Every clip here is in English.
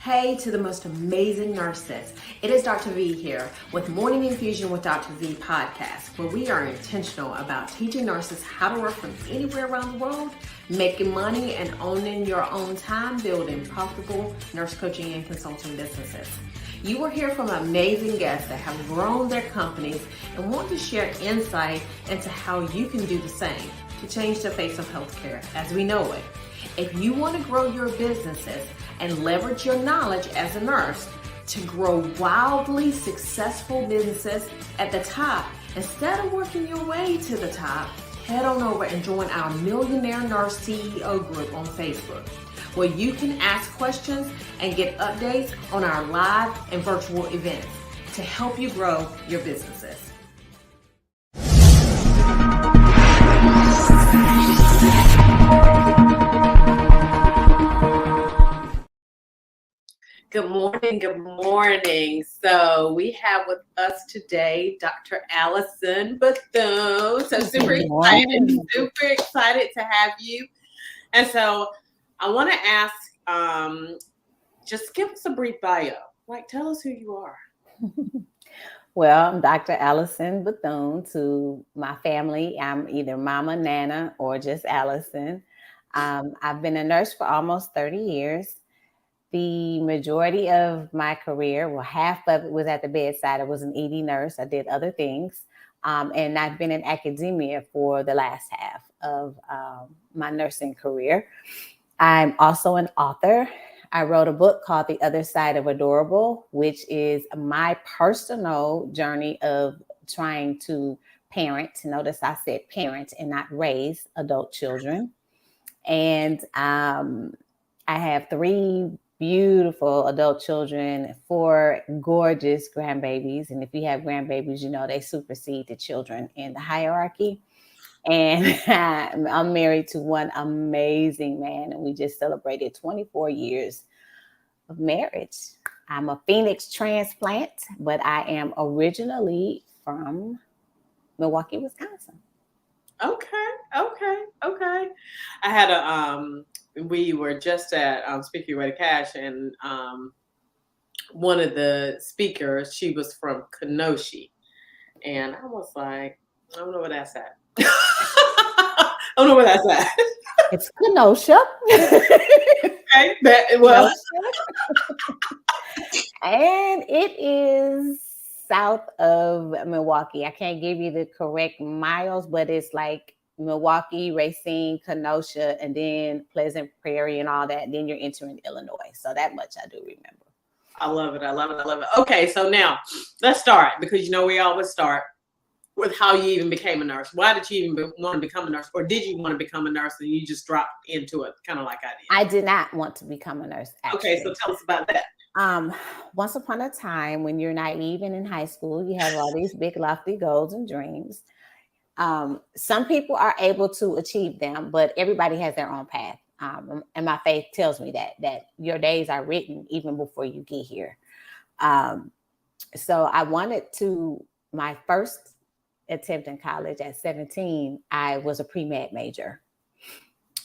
Hey to the most amazing nurses. It is Dr. V here with Morning Infusion with Dr. V podcast, where we are intentional about teaching nurses how to work from anywhere around the world, making money and owning your own time, building profitable nurse coaching and consulting businesses. You will hear from amazing guests that have grown their companies and want to share insight into how you can do the same to change the face of healthcare as we know it. If you want to grow your businesses and leverage your knowledge as a nurse to grow wildly successful businesses at the top, instead of working your way to the top, head on over and join our Millionaire Nurse CEO group on Facebook, where you can ask questions and get updates on our live and virtual events to help you grow your businesses. Good morning. So we have with us today Dr. Allison Bethune. So super excited to have you. And so I want to ask, just give us a brief bio. Like, tell us who you are. Well, I'm Dr. Allison Bethune. To my family, I'm either Mama, Nana, or just Allison. I've been a nurse for almost 30 years. The majority of my career, well, half of it was at the bedside. I was an ED nurse. I did other things. And I've been in academia for the last half of my nursing career. I'm also an author. I wrote a book called The Other Side of Adorable, which is my personal journey of trying to parent. Notice I said parent and not raise adult children. And I have 3 beautiful adult children, 4 gorgeous grandbabies. And if you have grandbabies, you know they supersede the children in the hierarchy. And I'm married to one amazing man, and we just celebrated 24 years of marriage. I'm a Phoenix transplant, but I am originally from Milwaukee, Wisconsin. Okay. I had we were just at Speaking Ready Cash, and one of the speakers, she was from Kenosha, and I was like, I don't know where that's at. I don't know where that's at. It's Kenosha. Okay, well, and it is south of Milwaukee. I can't give you the correct miles, but it's like Milwaukee, Racine, Kenosha, and then Pleasant Prairie and all that. Then you're entering Illinois. So that much I do remember. I love it. Okay, so now let's start, because we always start with how you even became a nurse. Why did you even want to become a nurse? Or did you want to become a nurse and you just dropped into it, kind of like I did? I did not want to become a nurse, actually. Okay, so tell us about that. Once upon a time, when you're naive and in high school, you have all these big, lofty goals and dreams. Some people are able to achieve them, but everybody has their own path. And my faith tells me that your days are written even before you get here. So I wanted to, my first attempt in college at 17, I was a pre-med major.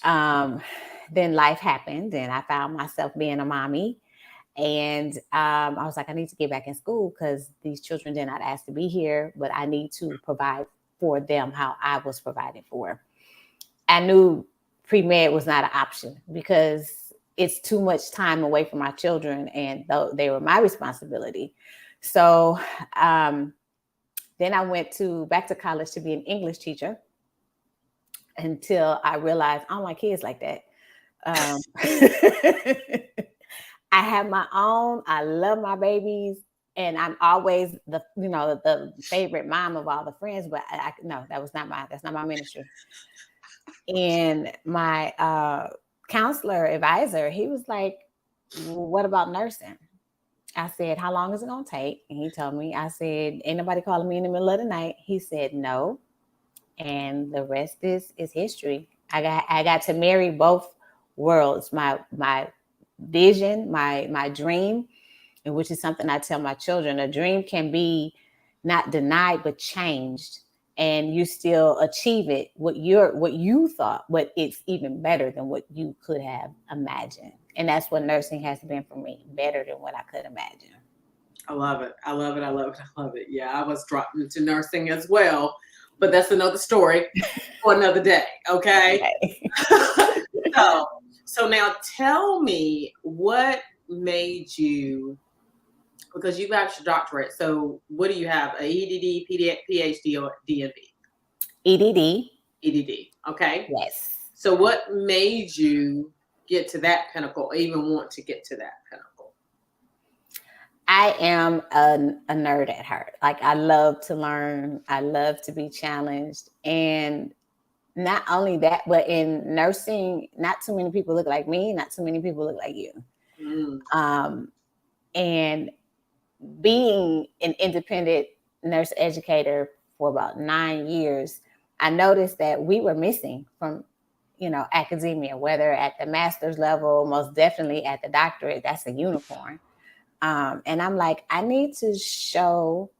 Then life happened and I found myself being a mommy. And I was like, I need to get back in school because these children did not ask to be here, but I need to provide for them how I was provided for. I knew pre-med was not an option because it's too much time away from my children, and they were my responsibility. So then I went back to college to be an English teacher until I realized I don't like kids like that. I have my own. I love my babies, and I'm always the favorite mom of all the friends. But no, that's not my ministry. And my counselor advisor, he was like, well, "What about nursing?" I said, "How long is it gonna take?" And he told me. I said, "Ain't nobody calling me in the middle of the night." He said, "No," and the rest is history. I got to marry both worlds. My vision, my dream, and which is something I tell my children. A dream can be not denied but changed, and you still achieve it what you thought, but it's even better than what you could have imagined. And that's what nursing has been for me, better than what I could imagine. I love it. I love it. I love it. I love it. Yeah, I was dropped into nursing as well, but that's another story for another day. Okay. Okay. so, so now tell me what made you, because you got your doctorate. So what do you have? A EDD, PhD, or DMD? EDD. EDD. Okay. Yes. So what made you get to that pinnacle, or even want to get to that pinnacle? I am a nerd at heart. Like, I love to learn. I love to be challenged. And not only that, but in nursing, not too many people look like me. Not too many people look like you. Mm. And being an independent nurse educator for about 9 years, I noticed that we were missing from, academia, whether at the master's level, most definitely at the doctorate. That's a unicorn. And I'm like, I need to show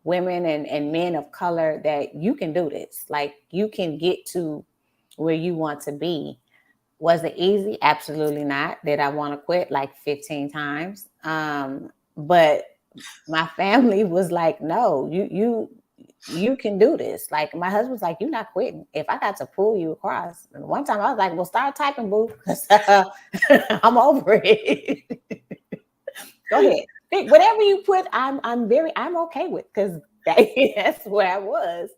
women and men of color that you can do this. Like, you can get to where you want to be. Was it easy? Absolutely not. Did I want to quit like 15 times? But my family was like, no, you can do this. Like, my husband was like, you're not quitting. If I got to pull you across. And one time I was like, well, start typing, boo, because I'm over it. Go ahead. Pick whatever you put, I'm okay with, because that's where I was.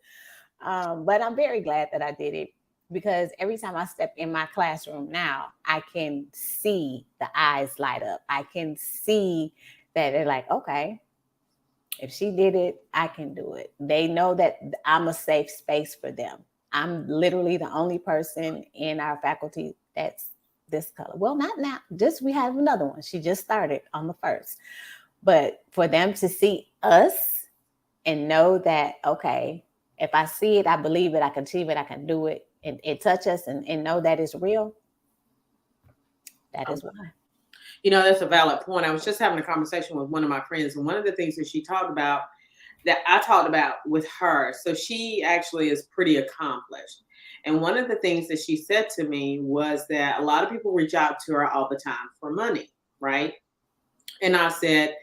But I'm very glad that I did it, because every time I step in my classroom now, I can see the eyes light up. I can see that they're like, okay, if she did it, I can do it. They know that I'm a safe space for them. I'm literally the only person in our faculty that's this color. Well, not now. Just, we have another one. She just started on the 1st. But for them to see us and know that, okay, if I see it, I believe it, I can achieve it, I can do it, and touch us and know that it's real. That is why. That's a valid point. I was just having a conversation with one of my friends, and one of the things that she talked about, that I talked about with her, so she actually is pretty accomplished. And one of the things that she said to me was that a lot of people reach out to her all the time for money, right? And I said,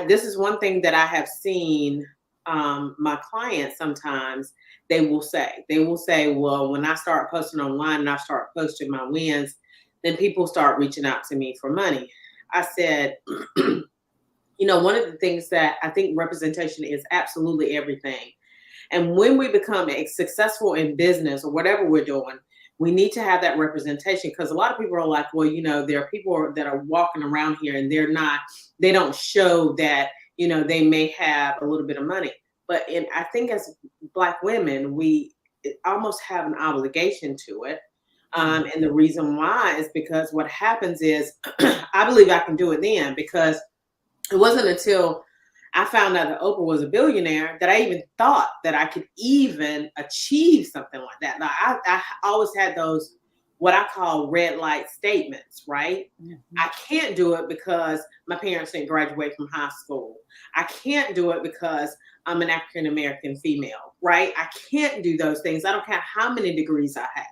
this is one thing that I have seen my clients sometimes, they will say, well, when I start posting online and I start posting my wins, then people start reaching out to me for money. I said, one of the things that I think representation is absolutely everything. And when we become successful in business or whatever we're doing, we need to have that representation, because a lot of people are like, well, there are people that are walking around here and they don't show that, they may have a little bit of money. But I think as Black women, we almost have an obligation to it. And the reason why is because what happens is, I believe I can do it then, because it wasn't until I found out that Oprah was a billionaire that I even thought that I could even achieve something like that. Now, I always had those, what I call red light statements, right? Mm-hmm. I can't do it because my parents didn't graduate from high school. I can't do it because I'm an African American female, right? I can't do those things. I don't care how many degrees I have.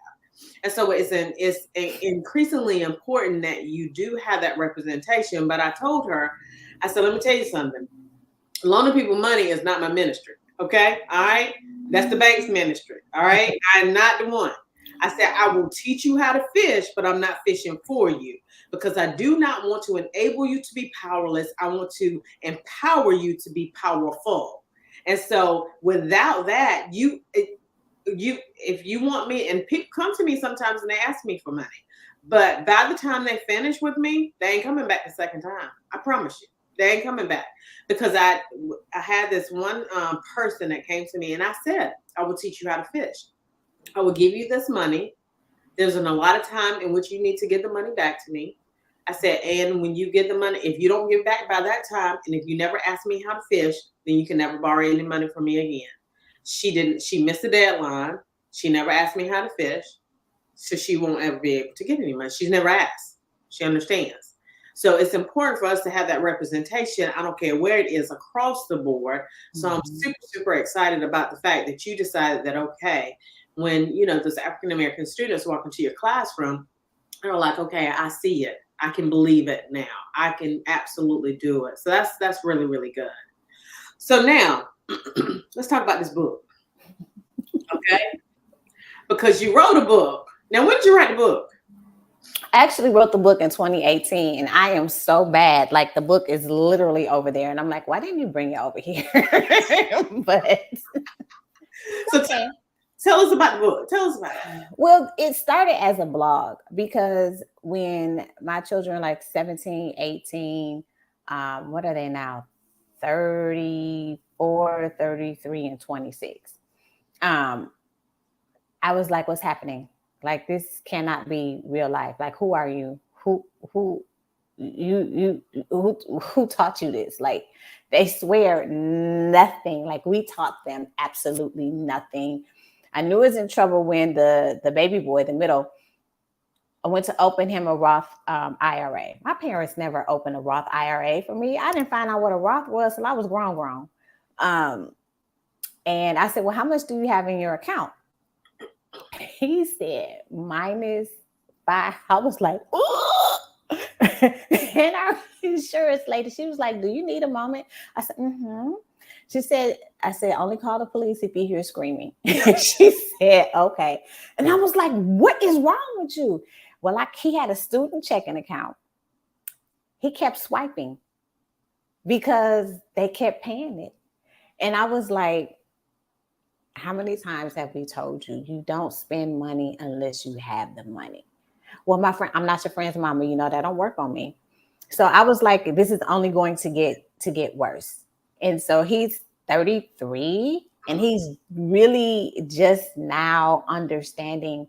And so it's increasingly important that you do have that representation. But I told her, I said, let me tell you something. Loaning people money is not my ministry. Okay. All right. That's the bank's ministry. All right. I'm not the one. I said, I will teach you how to fish, but I'm not fishing for you, because I do not want to enable you to be powerless. I want to empower you to be powerful. And so without that, if you want me, and people come to me sometimes and they ask me for money, but by the time they finish with me, they ain't coming back the second time. I promise you. They ain't coming back, because I had this one person that came to me and I said, I will teach you how to fish. I will give you this money. There's a lot of time in which you need to get the money back to me. I said, and when you get the money, if you don't give back by that time, and if you never ask me how to fish, then you can never borrow any money from me again. She missed the deadline. She never asked me how to fish. So she won't ever be able to get any money. She's never asked. She understands. So it's important for us to have that representation. I don't care where it is, across the board. So I'm super, super excited about the fact that you decided that, okay, when, those African-American students walk into your classroom, they're like, okay, I see it. I can believe it now. I can absolutely do it. So that's really, really good. So now let's talk about this book. Okay. Because you wrote a book. Now, when did you write the book? I actually wrote the book in 2018, and I am so bad. Like, the book is literally over there, and I'm like, why didn't you bring it over here? But So okay. tell us about the book. Tell us about it. Well, it started as a blog because when my children are like 17, 18, what are they now? 34, 33, and 26. Um, I was like, what's happening? Like, this cannot be real life. Like, who are you? Who who taught you this? Like, they swear nothing. Like, we taught them absolutely nothing. I knew I was in trouble when the baby boy, the middle, I went to open him a Roth IRA. My parents never opened a Roth IRA for me. I didn't find out what a Roth was till I was grown. And I said, well, how much do you have in your account? He said -5. I was like, ooh. And our insurance lady, she was like, do you need a moment? I said, mm-hmm. I said, only call the police if you hear screaming. She said, okay. And I was like, what is wrong with you? Well, like, he had a student checking account. He kept swiping because they kept paying it. And I was like, how many times have we told you, you don't spend money unless you have the money? Well, my friend, I'm not your friend's mama. You know, that don't work on me. So I was like, this is only going to get worse. And so he's 33 and he's really just now understanding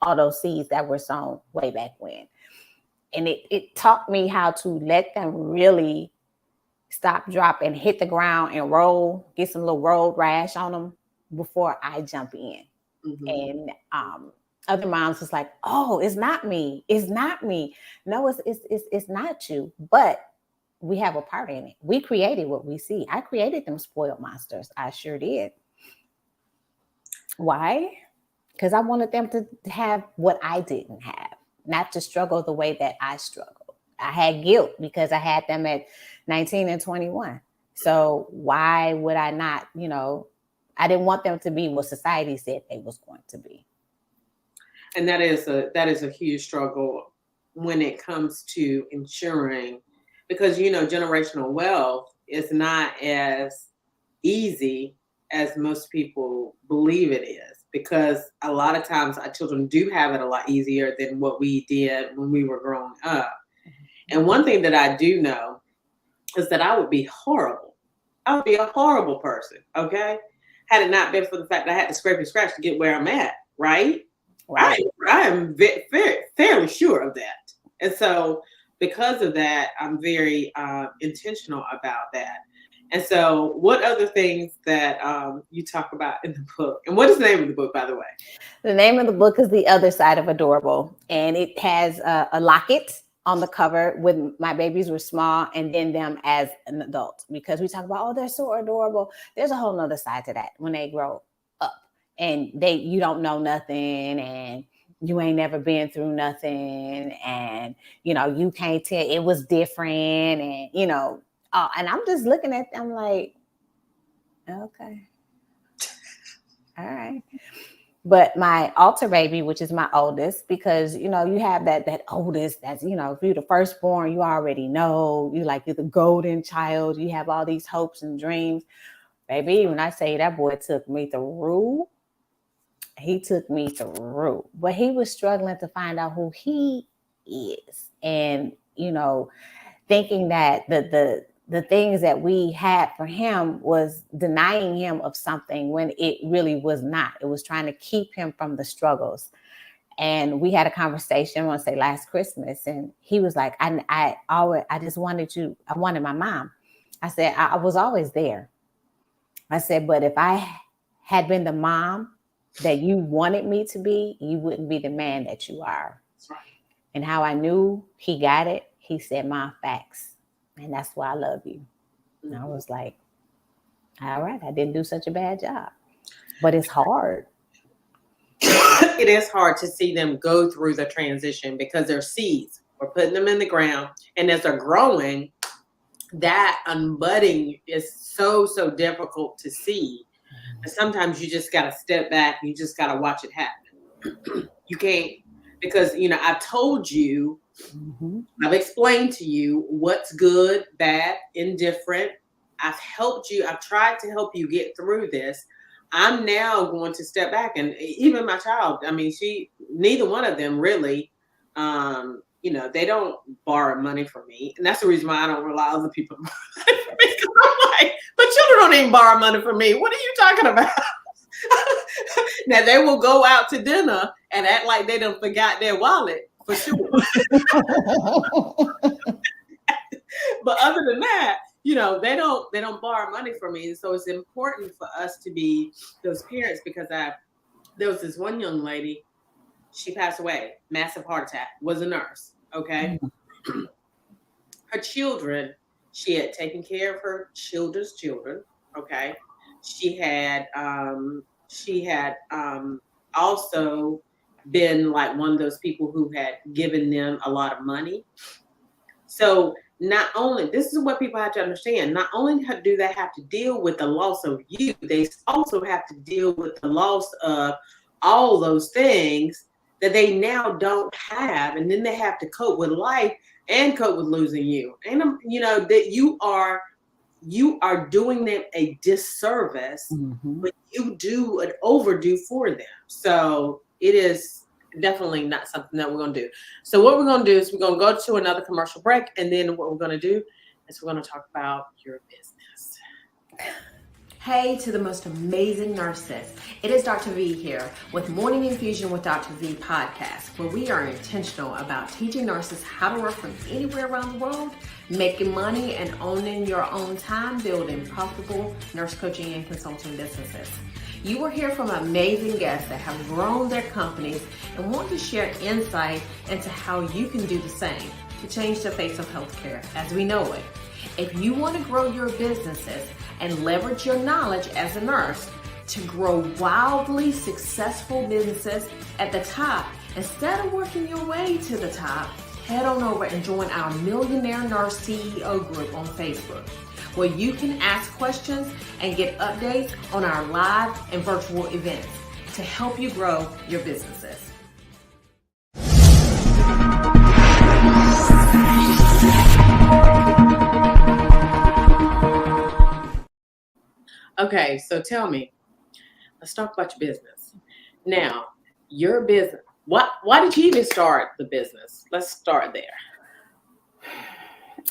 all those seeds that were sown way back when. And it taught me how to let them really stop, drop, and hit the ground and roll, get some little road rash on them before I jump in. Mm-hmm. And other moms was like, oh, it's not me. It's not me. No, it's not you. But we have a part in it. We created what we see. I created them spoiled monsters. I sure did. Why? Because I wanted them to have what I didn't have, not to struggle the way that I struggled. I had guilt because I had them at 19 and 21. So why would I not, I didn't want them to be what society said they was going to be. And that is a huge struggle when it comes to ensuring, because, generational wealth is not as easy as most people believe it is, because a lot of times our children do have it a lot easier than what we did when we were growing up. And one thing that I do know is that I would be horrible. I would be a horrible person, okay? Had it not been for the fact that I had to scrape and scratch to get where I'm at, right? I am fairly sure of that. And so because of that, I'm very intentional about that. And so what other things that you talk about in the book? And what is the name of the book, by the way? The name of the book is The Other Side of Adorable. And it has a locket on the cover with my babies were small and then them as an adult, because we talk about, oh, they're so adorable. There's a whole nother side to that when they grow up and you don't know nothing and you ain't never been through nothing. And, you can't tell, it was different. And, and I'm just looking at them like, okay, all right. But my altar baby, which is my oldest, because, you have that oldest, that's, if you're the firstborn, you already know, you're the golden child. You have all these hopes and dreams. Baby, when I say that boy took me through, but he was struggling to find out who he is. And, thinking that the things that we had for him was denying him of something when it really was not. It was trying to keep him from the struggles. And we had a conversation, I want to say last Christmas, and he was like, I wanted my mom. I said, I was always there. I said, but if I had been the mom that you wanted me to be, you wouldn't be the man that you are. That's right. And how I knew he got it, he said, Mom, facts. And that's why I love you. Mm-hmm. And I was like, all right, I didn't do such a bad job. But it's hard. It is hard to see them go through the transition because they're seeds. We're putting them in the ground. And as they're growing, that unbudding is so difficult to see. And sometimes you just got to step back. You just got to watch it happen. You can't, because, I've told you, I've explained to you what's good, bad, indifferent. I've helped you. I've tried to help you get through this. I'm now going to step back, and even my child, I mean, neither one of them really, they don't borrow money from me. And that's the reason why I don't rely on other people to borrow money from me. 'Cause I'm like, but children don't even borrow money from me. What are you talking about? Now they will go out to dinner and act like they done forgot their wallet for sure. But other than that, they don't borrow money from me. So it's important for us to be those parents, because there was this one young lady, she passed away, massive heart attack, was a nurse. Okay. Her children, she had taken care of her children's children. Okay. She had also been like one of those people who had given them a lot of money. So not only, this is what people have to understand, not only do they have to deal with the loss of you, they also have to deal with the loss of all those things that they now don't have. And then they have to cope with life and cope with losing you. And, that you are doing them a disservice when you do an overdue for them. So it is definitely not something that we're going to do. So what we're going to do is we're going to go to another commercial break. And then what we're going to do is we're going to talk about your business. Hey to the most amazing nurses. It is Dr. V here with Morning Infusion with Dr. V podcast, where we are intentional about teaching nurses how to work from anywhere around the world, making money and owning your own time, building profitable nurse coaching and consulting businesses. You will hear from amazing guests that have grown their companies and want to share insight into how you can do the same to change the face of healthcare as we know it. If you want to grow your businesses and leverage your knowledge as a nurse to grow wildly successful businesses at the top, instead of working your way to the top, head on over and join our Millionaire Nurse CEO group on Facebook, where you can ask questions and get updates on our live and virtual events to help you grow your businesses. Okay, so tell me, let's talk about your business. Now, your business, why did you even start the business? Let's start there.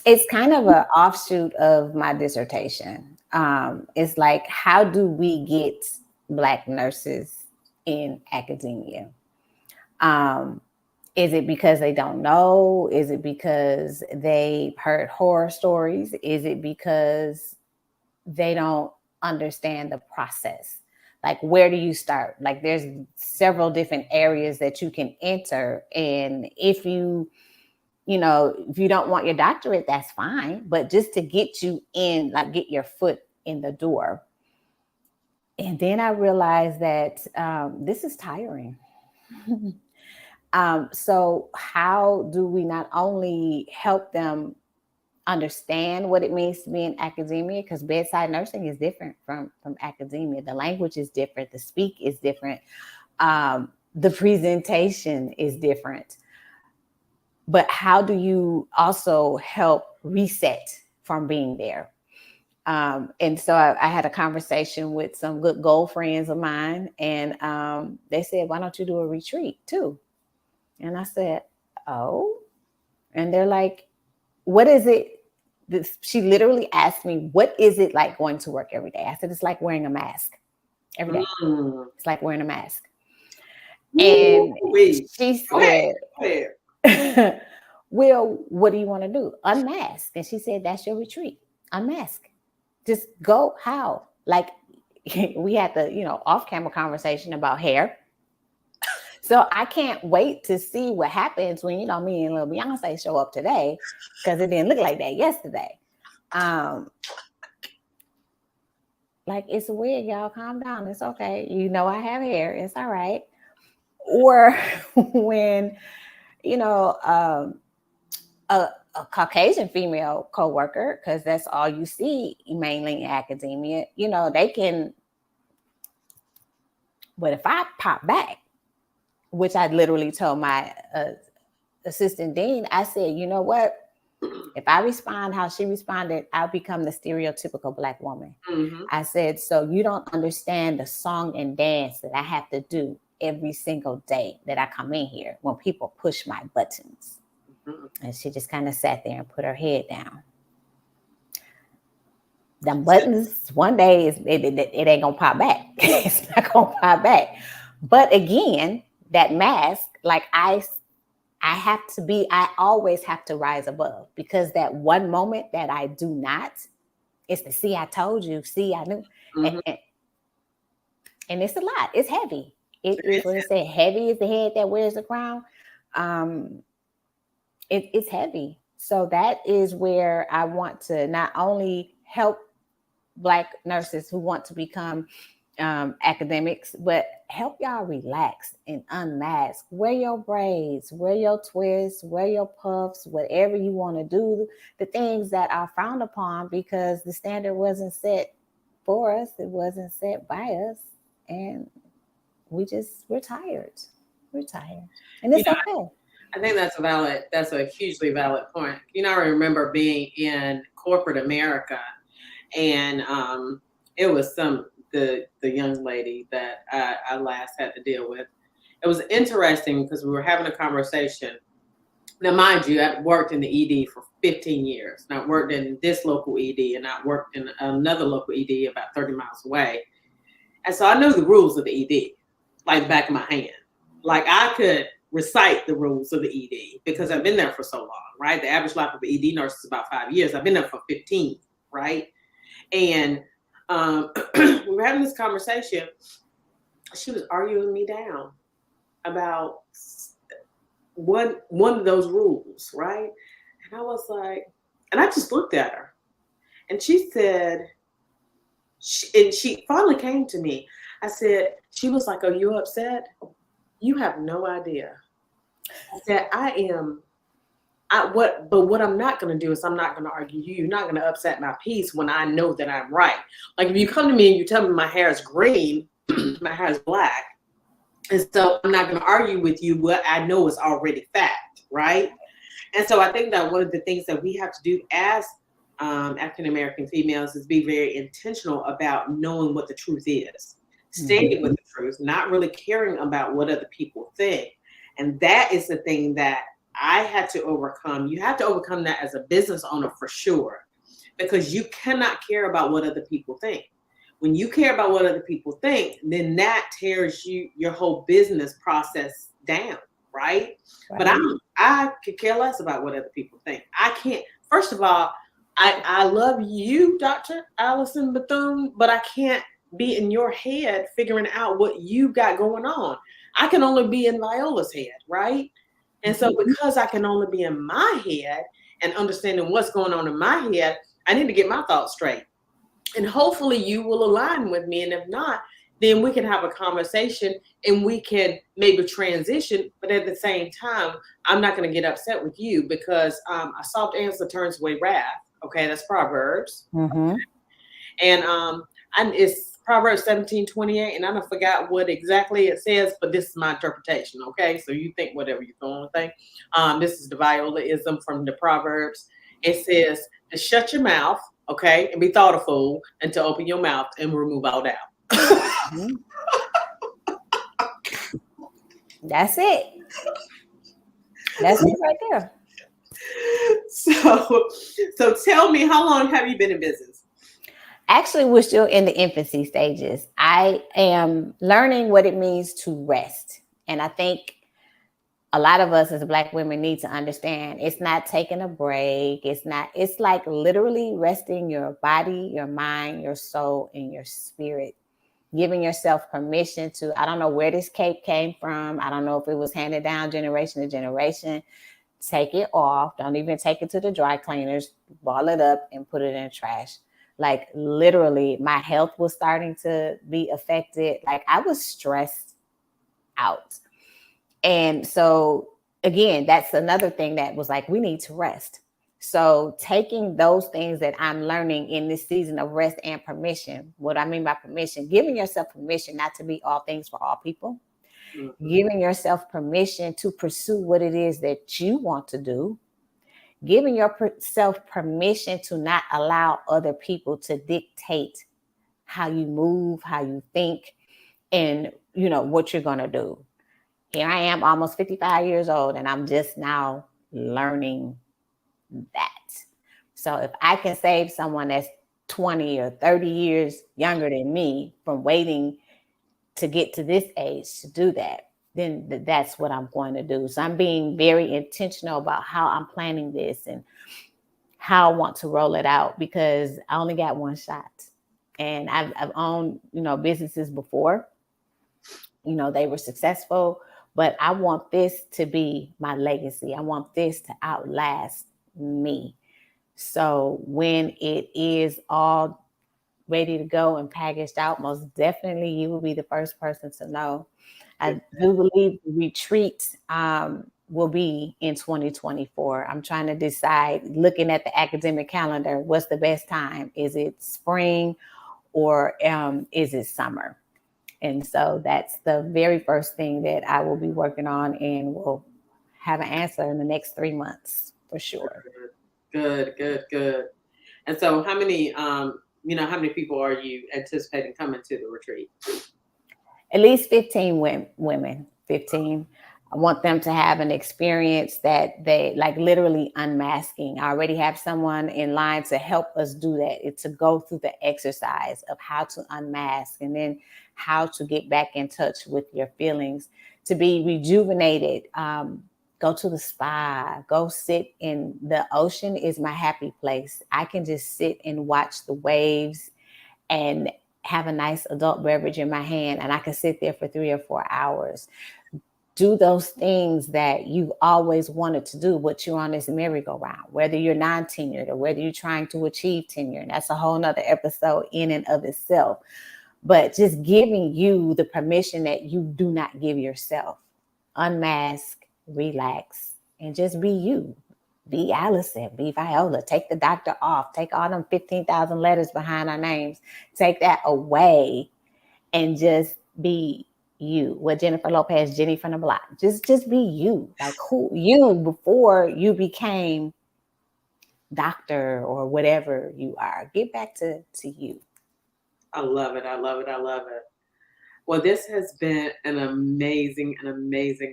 It's kind of an offshoot of my dissertation. It's like, how do we get Black nurses in academia? Is it because they don't know? Is it because they've heard horror stories? Is it because they don't understand the process? Like, where do you start? Like, there's several different areas that you can enter. And if you don't want your doctorate, that's fine. But just to get you in, like, get your foot in the door. And then I realized that this is tiring. So how do we not only help them understand what it means to be in academia, because bedside nursing is different from academia. The language is different. The speak is different. The presentation is different. But how do you also help reset from being there? And so I had a conversation with some good goal friends of mine, and they said, why don't you do a retreat too? And I said, oh. And they're like, what is it? She literally asked me, what is it like going to work every day? I said, it's like wearing a mask every day. It's like wearing a mask. And she said, well, what do you want to do? Unmask. And she said, that's your retreat. Unmask. Just go. How? Like, we had the, off-camera conversation about hair. So I can't wait to see what happens when, me and little Beyonce show up today, because it didn't look like that yesterday. Like, it's a wig, y'all. Calm down. It's okay. I have hair. It's all right. Or when, a Caucasian female coworker, because that's all you see mainly in academia, you know, they can. But if I pop back, which I literally told my assistant dean, I said, you know what? If I respond how she responded, I'll become the stereotypical Black woman. Mm-hmm. I said, so you don't understand the song and dance that I have to do every single day that I come in here when people push my buttons. Mm-hmm. And she just kind of sat there and put her head down. Them buttons, one day it ain't gonna pop back. It's not gonna pop back. But again, that mask, like I always have to rise above, because that one moment that I do not, it's the see, I told you, see, I knew. Mm-hmm. And it's a lot. It's heavy. It's what it said, heavy is the head that wears the crown. It's heavy. So that is where I want to not only help Black nurses who want to become academics, but help y'all relax and unmask. Wear your braids, wear your twists, wear your puffs, whatever you want to do, the things that are frowned upon, because the standard wasn't set for us. It wasn't set by us. And we're tired. We're tired. And it's okay. I think that's a hugely valid point. You know, I remember being in corporate America, and it was the young lady that I last had to deal with. It was interesting because we were having a conversation. Now, mind you, I worked in the ED for 15 years. And I worked in this local ED, and I worked in another local ED about 30 miles away. And so I knew the rules of the ED, like back of my hand. Like I could recite the rules of the ED because I've been there for so long, right? The average life of an ED nurse is about 5 years. I've been there for 15, right? And we were having this conversation. She was arguing me down about one of those rules, right? And I was like, and I just looked at her, and she said, and she finally came to me. I said, she was like, "Are you upset? You have no idea." I said, but what I'm not going to do is I'm not going to argue you. You're not going to upset my peace when I know that I'm right. Like if you come to me and you tell me my hair is green, my hair is black. And so I'm not going to argue with you what I know is already fact, right? And so I think that one of the things that we have to do as African-American females is be very intentional about knowing what the truth is, standing with the truth, not really caring about what other people think. And that is the thing that I had to overcome. You have to overcome that as a business owner for sure, because you cannot care about what other people think. When you care about what other people think, then that tears your whole business process down, right? But I could care less about what other people think. I can't. First of all, I love you, Dr. Allison Bethune, but I can't be in your head figuring out what you got going on. I can only be in Viola's head, right? And so because I can only be in my head and understanding what's going on in my head, I need to get my thoughts straight. And hopefully you will align with me. And if not, then we can have a conversation and we can maybe transition. But at the same time, I'm not going to get upset with you because a soft answer turns away wrath. Okay, that's Proverbs. Mm-hmm. And it's Proverbs 17:28, and I don't forgot what exactly it says, but this is my interpretation, okay? So you think whatever you're going to think. This is the Viola-ism from the Proverbs. It says to shut your mouth, okay, and be thoughtful, and to open your mouth and remove all doubt. Mm-hmm. That's it. That's it right there. So tell me, how long have you been in business? Actually, we're still in the infancy stages. I am learning what it means to rest. And I think a lot of us as Black women need to understand it's not taking a break. It's like literally resting your body, your mind, your soul, and your spirit. Giving yourself permission to, I don't know where this cape came from. I don't know if it was handed down generation to generation. Take it off. Don't even take it to the dry cleaners. Ball it up and put it in the trash. Like literally my health was starting to be affected. Like I was stressed out. And so again, that's another thing that was like, we need to rest. So taking those things that I'm learning in this season of rest and permission, what I mean by permission, giving yourself permission not to be all things for all people, giving yourself permission to pursue what it is that you want to do, giving yourself permission to not allow other people to dictate how you move, how you think, and what you're going to do. Here I am, almost 55 years old, and I'm just now learning that. So if I can save someone that's 20 or 30 years younger than me from waiting to get to this age to do that, then that's what I'm going to do. So I'm being very intentional about how I'm planning this and how I want to roll it out, because I only got one shot. And I've owned, businesses before, they were successful, but I want this to be my legacy. I want this to outlast me. So when it is all ready to go and packaged out, most definitely you will be the first person to know. I do believe the retreat will be in 2024. I'm trying to decide, looking at the academic calendar, what's the best time? Is it spring or is it summer? And so that's the very first thing that I will be working on, and will have an answer in the next 3 months for sure. Good. And so how many people are you anticipating coming to the retreat? At least 15 women, 15. I want them to have an experience that they like, literally unmasking. I already have someone in line to help us do that. It's to go through the exercise of how to unmask, and then how to get back in touch with your feelings, to be rejuvenated. Go to the spa, go sit in the ocean is my happy place. I can just sit and watch the waves and have a nice adult beverage in my hand, and I can sit there for 3 or 4 hours. Do those things that you've always wanted to do, but you're on this merry-go-round, whether you're non-tenured or whether you're trying to achieve tenure. And that's a whole nother episode in and of itself. But just giving you the permission that you do not give yourself. Unmask, relax, and just be you. Be Allison, be Viola. Take the doctor off. Take all them 15,000 letters behind our names. Take that away and just be you. What Jennifer Lopez, Jenny from the block. Just be you. Like who you before you became doctor or whatever you are. Get back to you. I love it. Well, this has been an amazing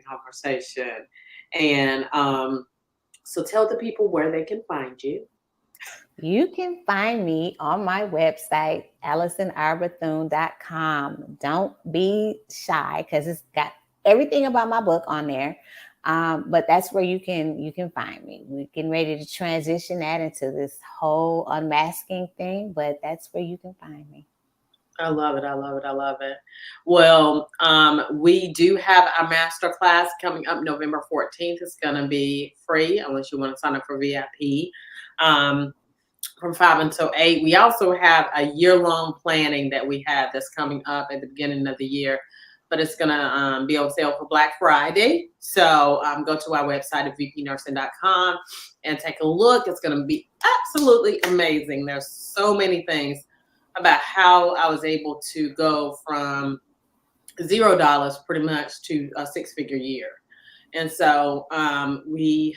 conversation. And so tell the people where they can find you. You can find me on my website, AllisonRBethune.com. Don't be shy, because it's got everything about my book on there. But that's where you can find me. We're getting ready to transition that into this whole unmasking thing, but that's where you can find me. I love it. Well, we do have our master class coming up November 14th. It's going to be free unless you want to sign up for VIP. From 5 until 8. We also have a year-long planning that we have that's coming up at the beginning of the year, but it's going to be on sale for Black Friday. So go to our website at vpnursing.com and take a look. It's going to be absolutely amazing. There's so many things about how I was able to go from $0 pretty much to a 6-figure year. And so we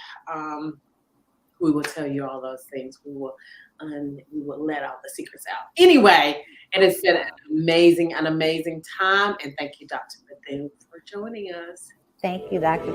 will tell you all those things. We will let all the secrets out. Anyway, it has been an amazing time. And thank you, Dr. Bethune, for joining us. Thank you, Dr.